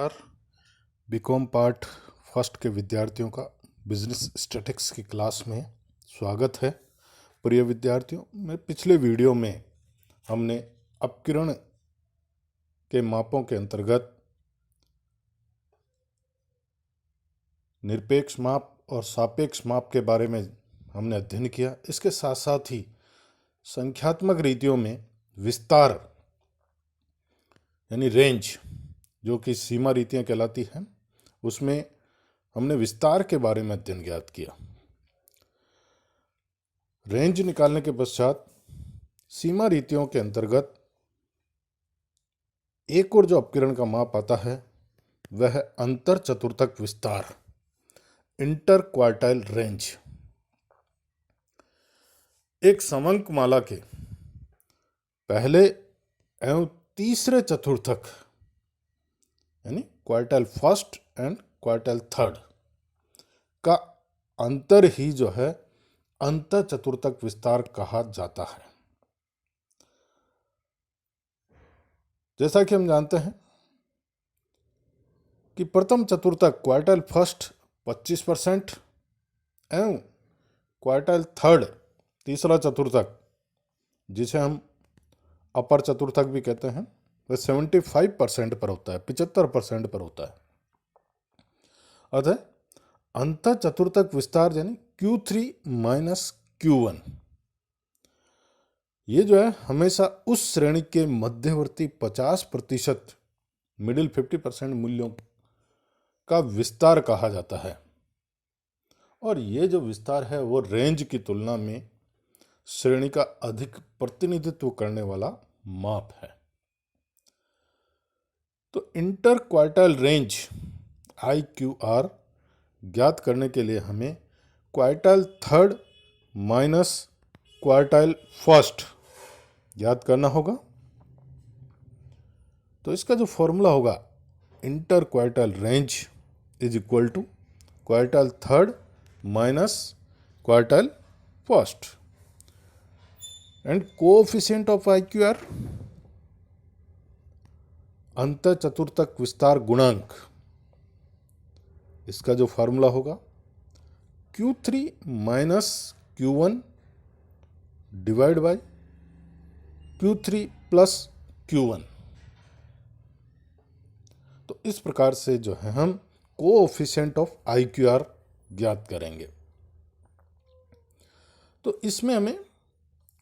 BCom part first के विद्यार्थियों का बिजनेस स्टैटिक्स की क्लास में स्वागत है। प्रिय विद्यार्थियों, मैं पिछले वीडियो में हमने अपकिरण के मापों के अंतर्गत निरपेक्ष माप और सापेक्ष माप के बारे में हमने अध्ययन किया। इसके साथ साथ ही संख्यात्मक रीतियों में विस्तार यानी रेंज, जो कि सीमा रीतियां कहलाती हैं, उसमें हमने विस्तार के बारे में अध्ययन ज्ञात किया। रेंज निकालने के पश्चात सीमा रीतियों के अंतर्गत एक और जो अपकिरण का माप आता है वह है अंतर चतुर्थक विस्तार, इंटर क्वार्टाइल रेंज। एक समंक माला के पहले एवं तीसरे चतुर्थक यानी quartile first and quartile third का अंतर ही जो है अंतर चतुर्थक विस्तार कहा जाता है। जैसा कि हम जानते हैं कि प्रथम चतुर्थक क्वार्टाइल फर्स्ट 25% एवं क्वार्टाइल थर्ड तीसरा चतुर्थक, जिसे हम अपर चतुर्थक भी कहते हैं, वह 75% पर होता है, 75% पर होता है। अतः अंतर चतुर्थक विस्तार यानी Q3 माइनस Q1 ये जो है हमेशा उस श्रेणी के मध्यवर्ती 50% मिडिल 50% मूल्यों का विस्तार कहा जाता है। और ये जो विस्तार है वो रेंज की तुलना में श्रेणी का अधिक प्रतिनिधित्व करने वाला माप है। तो इंटर क्वार्टाइल रेंज IQR ज्ञात करने के लिए हमें quartile third minus quartile first ज्ञात करना होगा। तो इसका जो फॉर्मूला होगा, inter quartile range is equal to quartile third minus quartile first and coefficient of IQR अंतर चतुर्थक विस्तार गुणांक। इसका जो फॉर्मूला होगा Q3 minus Q1 divide by Q3 plus Q1। तो इस प्रकार से जो है हम कोएफिशिएंट ऑफ IQR ज्ञात करेंगे। तो इसमें हमें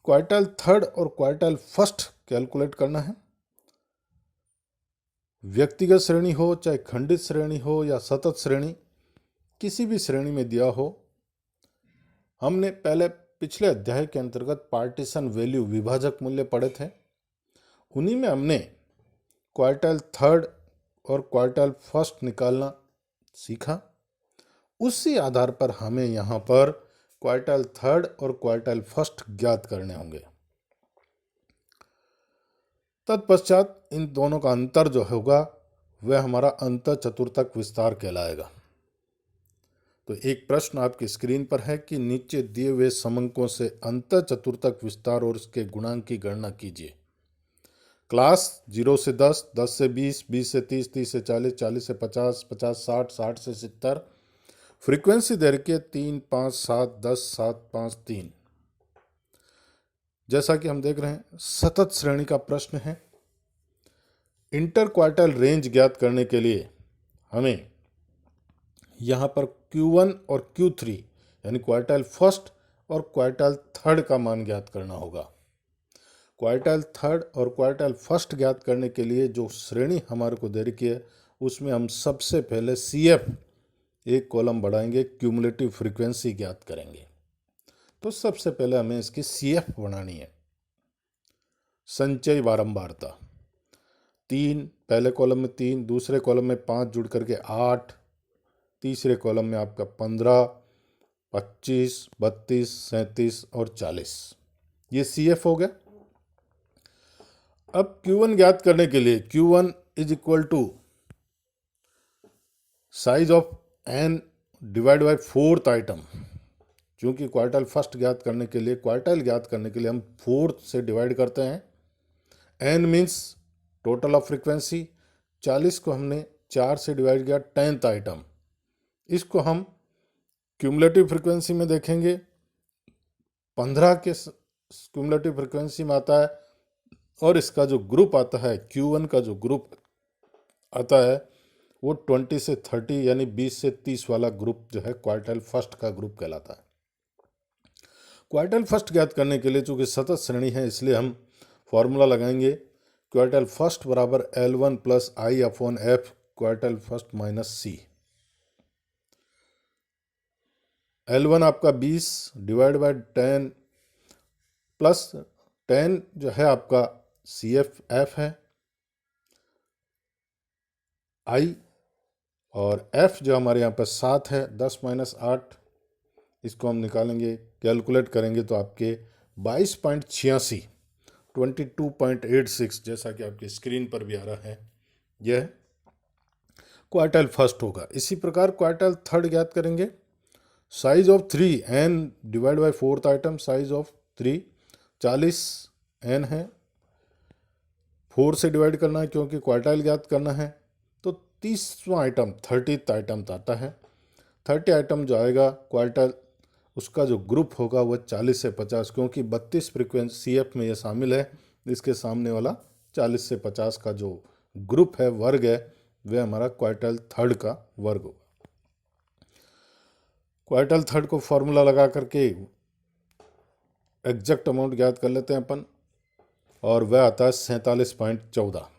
क्वार्टाइल थर्ड और क्वार्टाइल फर्स्ट कैलकुलेट करना है। व्यक्तिगत श्रेणी हो, चाहे खंडित श्रेणी हो या सतत श्रेणी, किसी भी श्रेणी में दिया हो, हमने पहले पिछले अध्याय के अंतर्गत पार्टीशन वैल्यू विभाजक मूल्य पढ़े थे। उन्हीं में हमने क्वार्टाइल थर्ड और क्वार्टाइल फर्स्ट निकालना सीखा। उसी आधार पर हमें यहाँ पर क्वार्टाइल थर्ड और क्वार्टाइल फर्स्ट ज्ञात करने होंगे। तत्पश्चात इन दोनों का अंतर जो होगा वह हमारा अंतर चतुर्थक विस्तार कहलाएगा। तो एक प्रश्न आपकी स्क्रीन पर है कि नीचे दिए हुए समंकों से अंतर चतुर्थक विस्तार और इसके गुणांक की गणना कीजिए। क्लास 0 से 10, 10 से 20, 20 से 30, 30 से 40, 40 से 50, 50 60, 60 से 70। फ्रीक्वेंसी दे रखी है 3, 5, 7, 10, 7, 5, 3। जैसा कि हम देख रहे हैं सतत श्रेणी का प्रश्न है। इंटर क्वार्टाइल रेंज ज्ञात करने के लिए हमें यहाँ पर Q1 और Q3 यानी क्वार्टाइल फर्स्ट और क्वार्टाइल थर्ड का मान ज्ञात करना होगा। क्वार्टाइल थर्ड और क्वार्टाइल फर्स्ट ज्ञात करने के लिए जो श्रेणी हमारे को दे रखी है उसमें हम सबसे पहले CF एक कॉलम बढ़ाएंगे, क्यूमुलेटिव फ्रीक्वेंसी ज्ञात करेंगे। तो सबसे पहले हमें इसकी CF बनानी है। संचय बारंबारता 3, पहले कॉलम में 3, दूसरे कॉलम में 5 जुड़ करके 8, तीसरे कॉलम में आपका 15, 25, 32, 37 और 40। ये CF हो गया। अब Q1 ज्ञात करने के लिए Q1 is equal to size of N divide by fourth item. क्योंकि क्वार्टाइल फर्स्ट ज्ञात करने के लिए, क्वार्टाइल ज्ञात करने के लिए हम फोर्थ से डिवाइड करते हैं। N means total of frequency, 40 को हमने 4 से डिवाइड किया 10th आइटम, इसको हम क्यूमुलेटिव फ्रीक्वेंसी में देखेंगे। 15 के क्यूमुलेटिव फ्रीक्वेंसी में आता है और इसका जो ग्रुप आता है Q1 का जो ग्रुप आता है वो 20 से 30 यानी 20 से 30 वाला ग्रुप जो है क्वार्टाइल फर्स्ट का ग्रुप कहलाता है। क्वार्टाइल फर्स्ट ज्ञात करने के लिए चूंकि सतत श्रेणी है इसलिए हम फॉर्मूला लगाएंगे क्वार्टाइल फर्स्ट बराबर L1 plus I upon F quartile first minus C. L1 आपका 20 डिवाइड बाय 10 प्लस 10 जो है आपका CF है, I और F जो हमारे यहाँ पर 7 है, 10 माइनस 8, इसको हम निकालेंगे, कैलकुलेट करेंगे तो आपके 22.86 22.86 जैसा कि आपकी स्क्रीन पर भी आ रहा है, यह क्वार्टाइल फर्स्ट होगा। इसी प्रकार क्वार्टाइल थर्ड ज्ञात करेंगे। Size of 3 n divide bye 4th item, size of 3 40 n है, 4 से डिवाइड करना है क्योंकि क्वार्टाइल ज्ञात करना है। तो 30वां आइटम 30th आइटम आता है। 30 आइटम जो आएगा क्वार्टाइल उसका जो ग्रुप होगा वह 40 से 50, क्योंकि 32 फ्रीक्वेंसी CF में यह शामिल है, इसके सामने वाला 40 से 50 का जो ग्रुप है, वर्ग है, वह हमारा क्वार्टाइल थर्ड का वर्ग होगा। क्वार्टाइल थर्ड को फॉर्मूला लगा करके एग्जैक्ट अमाउंट ज्ञात कर लेते हैं अपन, और वह आता है 47.14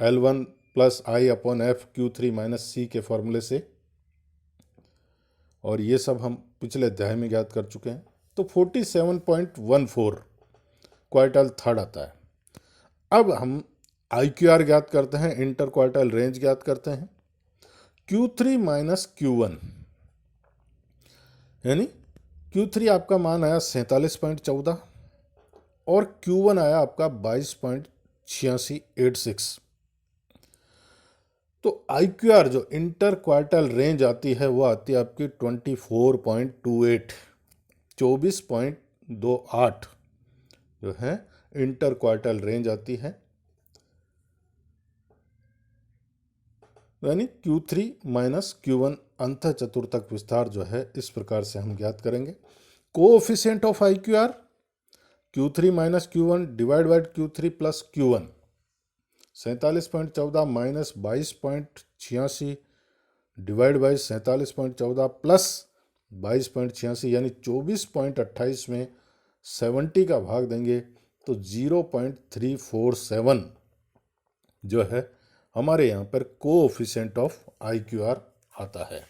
L1 plus I upon F Q3 minus सी के फॉर्मूले से, और ये सब हम पिछले अध्याय में ज्ञात कर चुके हैं। तो 47.14 क्वार्टाइल थर्ड आता है। अब हम IQR ज्ञात करते हैं, इंटर क्वार्टाइल रेंज ज्ञात करते हैं। Q3 माइनस Q1 यानी Q3 आपका मान आया 47.14 और Q1 आया आपका 22.8686। तो IQR जो इंटर क्वार्टाइल रेंज आती है वो आती है आपकी 24.28 24.28 जो है इंटर क्वार्टाइल रेंज आती है, यानी Q3 माइनस Q1 अंत चतुर्थक विस्तार जो है इस प्रकार से हम ज्ञात करेंगे। Coefficient of IQR Q3 minus Q1 divide by Q3 plus Q1, 47.14 minus 22.86 divide by 47.14 plus 22.86 यानी 24.28 में 70 का भाग देंगे तो 0.347 जो है हमारे यहाँ पर कोएफिशिएंट ऑफ IQR आता है।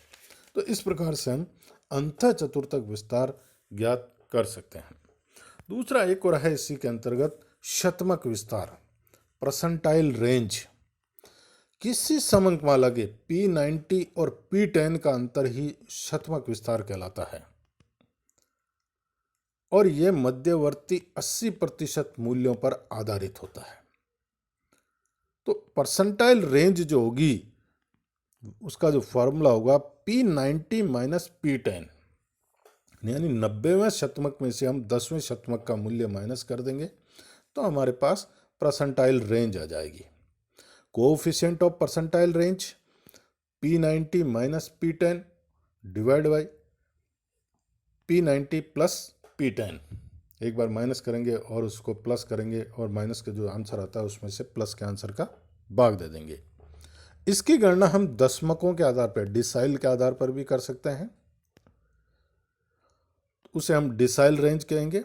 तो इस प्रकार से हम अंत चतुर्थक विस्तार ज्ञात कर सकते हैं। दूसरा एक और है इसी के अंतर्गत शतमक विस्तार, परसेंटाइल रेंज। किसी समंकमाला के P90 और P10 का अंतर ही शतमक विस्तार कहलाता है, और यह मध्यवर्ती 80% मूल्यों पर आधारित होता है। तो परसेंटाइल रेंज जो होगी उसका जो फॉर्मूला होगा P90 माइनस P10, यानी 90वें शतमक में से हम 10वें शतमक का मूल्य माइनस कर देंगे तो हमारे पास परसेंटाइल रेंज आ जाएगी। Coefficient of percentile range P90 minus P10 divide by P90 plus P10, एक बार माइनस करेंगे और उसको प्लस करेंगे और माइनस का जो आंसर आता है उसमें से प्लस के आंसर का भाग दे देंगे। इसकी गणना हम दशमकों के आधार पर, डिसाइल के आधार पर भी कर सकते हैं, उसे हम डिसाइल रेंज कहेंगे।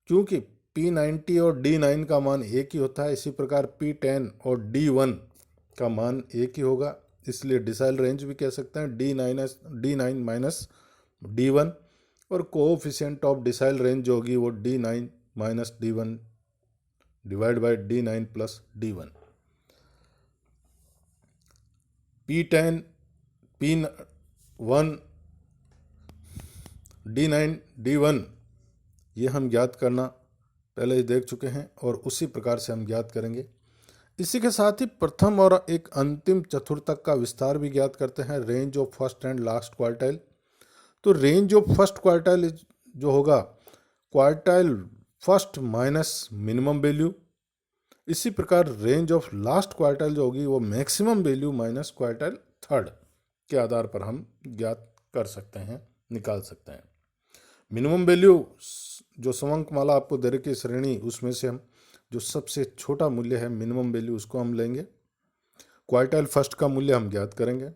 क्योंकि P90 और D9 का मान एक ही होता है, इसी प्रकार P10 और D1 का मान एक ही होगा, इसलिए डिसाइल रेंज भी कह सकते हैं D9 माइनस D1, और कोएफिशिएंट ऑफ डिसाइल रेंज जो होगी वो D9 minus D1 divide by D9 plus D1। P10 P1 D9 D1 ये हम ज्ञात करना पहले ही देख चुके हैं और उसी प्रकार से हम ज्ञात करेंगे। इसी के साथ ही प्रथम और एक अंतिम चतुर्थक का विस्तार भी ज्ञात करते हैं, range of first and last quartile. तो रेंज ऑफ फर्स्ट क्वार्टाइल जो होगा quartile first minus minimum value इसी प्रकार रेंज ऑफ लास्ट क्वार्टाइल जो होगी वो maximum value minus quartile third के आधार पर हम ज्ञात कर सकते हैं, निकाल सकते हैं। मिनिमम वैल्यू जो समंकमाला आपको दे रखी श्रेणी, उसमें से हम जो सबसे छोटा मूल्य है मिनिमम वैल्यू उसको हम लेंगे, क्वार्टाइल फर्स्ट का मूल्य हम ज्ञात करेंगे,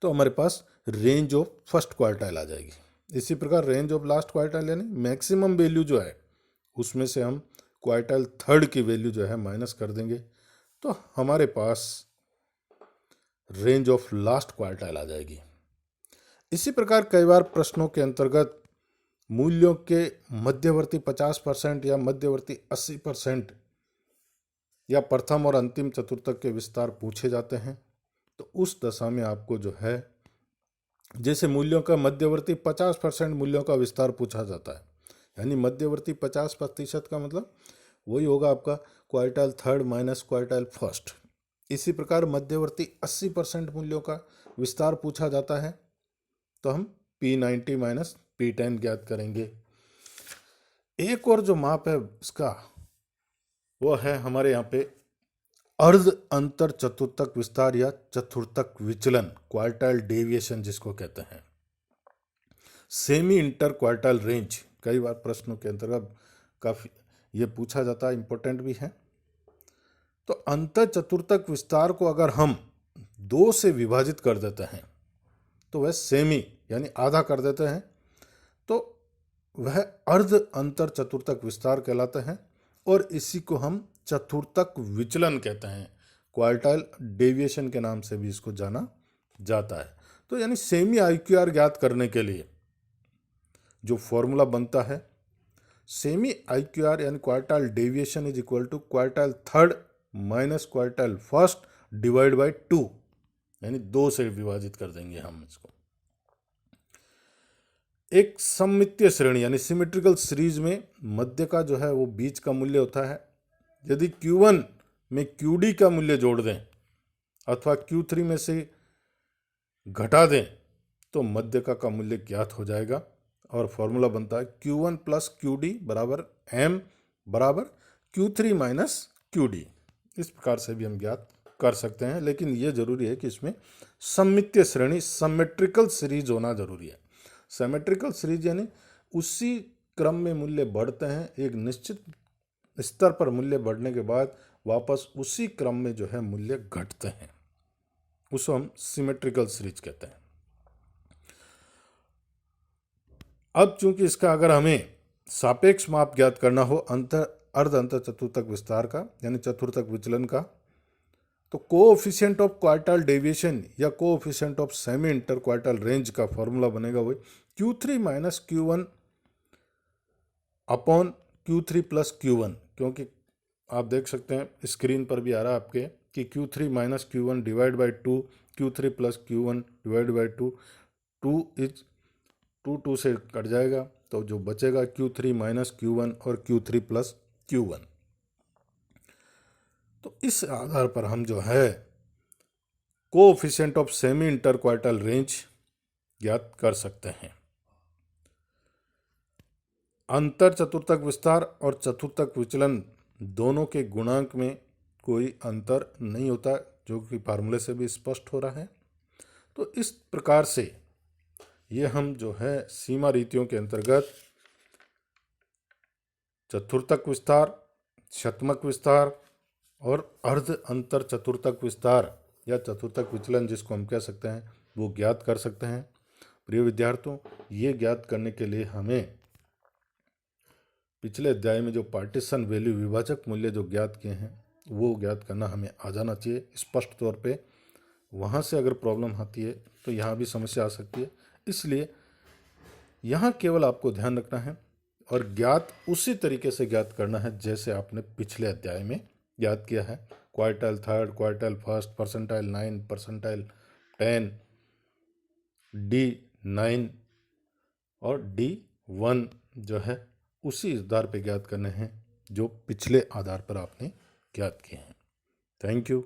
तो हमारे पास रेंज ऑफ फर्स्ट क्वार्टाइल आ जाएगी। इसी प्रकार रेंज ऑफ लास्ट क्वार्टाइल यानी मैक्सिमम वैल्यू जो है उसमें से हम क्वार्टाइल थर्ड की वैल्यू जो है माइनस कर देंगे, तो हमारे पास रेंज ऑफ लास्ट क्वार्टाइल आ जाएगी। इसी प्रकार कई बार प्रश्नों के अंतर्गत मूल्यों के मध्यवर्ती 50% या मध्यवर्ती 80% या प्रथम और अंतिम चतुर्थक के विस्तार पूछे जाते हैं। तो उस दशा में आपको जो है, जैसे मूल्यों का मध्यवर्ती 50% मूल्यों का विस्तार पूछा जाता है, यानी मध्यवर्ती 50% का मतलब वही होगा आपका quartile third minus quartile first. इसी प्रकार मध्यवर्ती 80% मूल्यों का विस्तार पूछा जाता है, तो हम P90 माइनस P10 ज्ञात करेंगे। एक और जो माप है इसका वो है हमारे यहाँ पे अर्ध अंतर चतुर्थक विस्तार या चतुर्थक विचलन, क्वार्टाइल डेविएशन जिसको कहते हैं। सेमी इंटर क्वार्टाइल रेंज कई बार प्रश्नों के अंतर्गत काफी ये पूछा जाता है, इंपॉर्टेंट भी है। तो अंतर चतुर्थक विस्तार को अगर हम 2 से विभाजित कर देते हैं तो वह सेमी यानी आधा कर देते हैं, तो वह अर्ध अंतर चतुर्थक विस्तार कहलाते हैं, और इसी को हम चतुर्थक विचलन कहते हैं। क्वार्टाइल डेविएशन के नाम से भी इसको जाना जाता है। तो यानी सेमी IQR ज्ञात करने के लिए जो फॉर्मूला बनता है, सेमी IQR यानी quartile deviation is equal to quartile third minus quartile first divide by 2, यानी 2 से विभाजित कर देंगे हम इसको। एक सममितीय श्रेणी यानी सिमेट्रिकल सीरीज में मध्य का जो है वो बीच का मूल्य होता है। यदि Q1 में QD का मूल्य जोड़ दें अथवा Q3 में से घटा दें तो मध्य का मूल्य ज्ञात हो जाएगा, और फॉर्मूला बनता है Q1 प्लस QD बराबर M बराबर Q3 माइनस QD। इस प्रकार से भी हम ज्ञात कर सकते हैं, लेकिन ये जरूरी है कि इसमें सममितीय श्रेणी सिमेट्रिकल सीरीज होना जरूरी है। सिमेट्रिकल सीरीज यानी उसी क्रम में मूल्य बढ़ते हैं, एक निश्चित स्तर पर मूल्य बढ़ने के बाद वापस उसी क्रम में जो है मूल्य घटते हैं, उसको हम सिमेट्रिकल सीरीज कहते हैं। अब चूंकि इसका अगर हमें सापेक्ष माप ज्ञात करना हो अर्ध अंतर चतुर्थक विस्तार का यानी चतुर्थक विचलन का, तो कोएफिशिएंट ऑफ क्वार्टाइल डेविएशन या coefficient of semi inter quartile range का फॉर्मूला बनेगा वही Q3 minus Q1 upon Q3 plus Q1, क्योंकि आप देख सकते हैं स्क्रीन पर भी आ रहा है आपके कि Q3 minus Q1 divide by 2, Q3 plus Q1 divide by 2, 2 से कट जाएगा, तो जो बचेगा Q3 माइनस Q1 और Q3 प्लस Q1। तो इस आधार पर हम जो है coefficient of semi inter quartile range ज्ञात कर सकते हैं। अंतर चतुर्थक विस्तार और चतुर्थक विचलन दोनों के गुणांक में कोई अंतर नहीं होता, जो कि फार्मूले से भी स्पष्ट हो रहा है। तो इस प्रकार से ये हम जो है सीमा रीतियों के अंतर्गत चतुर्थक विस्तार, शतमक विस्तार और अर्ध अंतर चतुर्थक विस्तार या चतुर्थक विचलन जिसको हम कह सकते हैं वो ज्ञात कर सकते हैं। प्रिय विद्यार्थियों, ये ज्ञात करने के लिए हमें पिछले अध्याय में जो पार्टीशन वैल्यू विभाजक मूल्य जो ज्ञात किए हैं वो ज्ञात करना हमें आ जाना चाहिए स्पष्ट तौर पे। वहाँ से अगर प्रॉब्लम आती है तो यहाँ भी समस्या आ सकती है, इसलिए यहाँ केवल आपको ध्यान रखना है और ज्ञात उसी तरीके से ज्ञात करना है जैसे आपने पिछले अध्याय में ज्ञात किया है। Quartile third, quartile first, percentile 9, percentile 10, D9 और D1 जो है उसी आधार पर ज्ञात करने हैं जो पिछले आधार पर आपने ज्ञात किए हैं। Thank you.